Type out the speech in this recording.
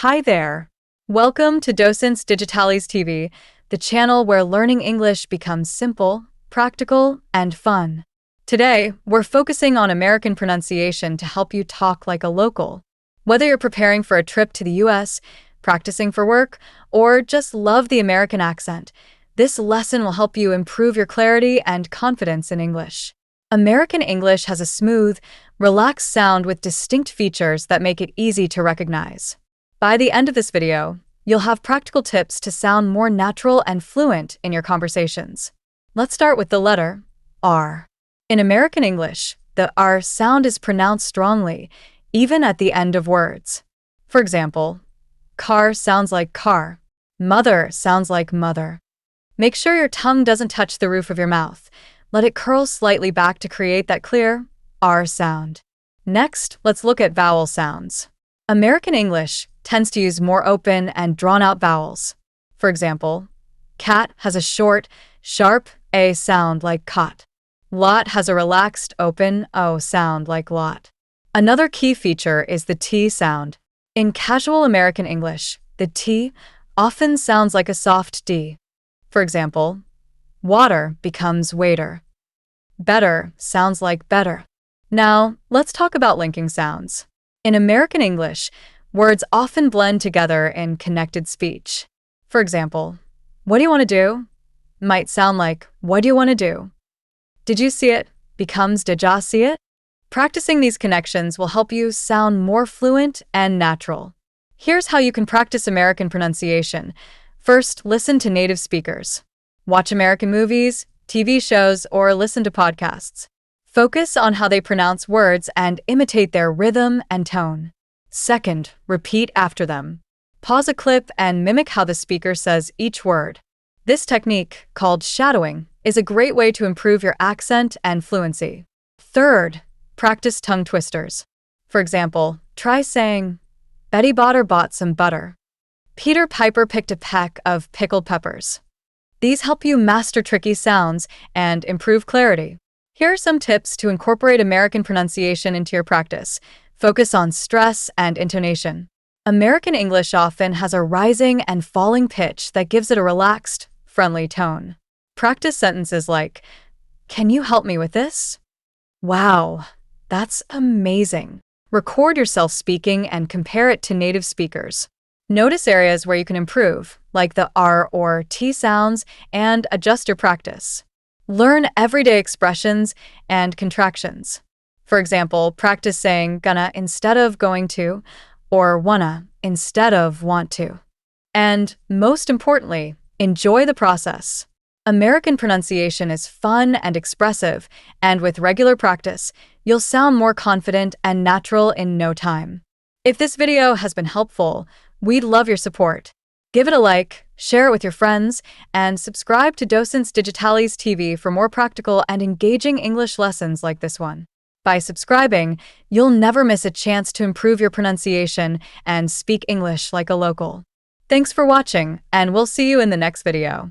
Hi there. Welcome to Docentes DigitalesTV, the channel where learning English becomes simple, practical, and fun. Today, we're focusing on American pronunciation to help you talk like a local. Whether you're preparing for a trip to the US, practicing for work, or just love the American accent, this lesson will help you improve your clarity and confidence in English. American English has a smooth, relaxed sound with distinct features that make it easy to recognize. By the end of this video, you'll have practical tips to sound more natural and fluent in your conversations. Let's start with the letter R. In American English, the R sound is pronounced strongly, even at the end of words. For example, car sounds like car. Mother sounds like mother. Make sure your tongue doesn't touch the roof of your mouth. Let it curl slightly back to create that clear R sound. Next, let's look at vowel sounds. American English tends to use more open and drawn-out vowels. For example, cat has a short, sharp A sound like cot. Lot has a relaxed, open O sound like lot. Another key feature is the T sound. In casual American English, the T often sounds like a soft D. For example, water becomes waiter. Better sounds like better. Now, let's talk about linking sounds. In American English, words often blend together in connected speech. For example, what do you want to do? Might sound like, what do you want to do? Did you see it? Becomes did ya see it? Practicing these connections will help you sound more fluent and natural. Here's how you can practice American pronunciation. First, listen to native speakers. Watch American movies, TV shows, or listen to podcasts. Focus on how they pronounce words and imitate their rhythm and tone. Second, repeat after them. Pause a clip and mimic how the speaker says each word. This technique, called shadowing, is a great way to improve your accent and fluency. Third, practice tongue twisters. For example, try saying, Betty Botter bought some butter. Peter Piper picked a peck of pickled peppers. These help you master tricky sounds and improve clarity. Here are some tips to incorporate American pronunciation into your practice. Focus on stress and intonation. American English often has a rising and falling pitch that gives it a relaxed, friendly tone. Practice sentences like, can you help me with this? Wow, that's amazing. Record yourself speaking and compare it to native speakers. Notice areas where you can improve, like the R or T sounds, and adjust your practice. Learn everyday expressions and contractions. For example, practice saying gonna instead of going to, or wanna instead of want to. And most importantly, enjoy the process. American pronunciation is fun and expressive, and with regular practice, you'll sound more confident and natural in no time. If this video has been helpful, we'd love your support. Give it a like, share it with your friends, and subscribe to Docentes DigitalesTV for more practical and engaging English lessons like this one. By subscribing, you'll never miss a chance to improve your pronunciation and speak English like a local. Thanks for watching, and we'll see you in the next video.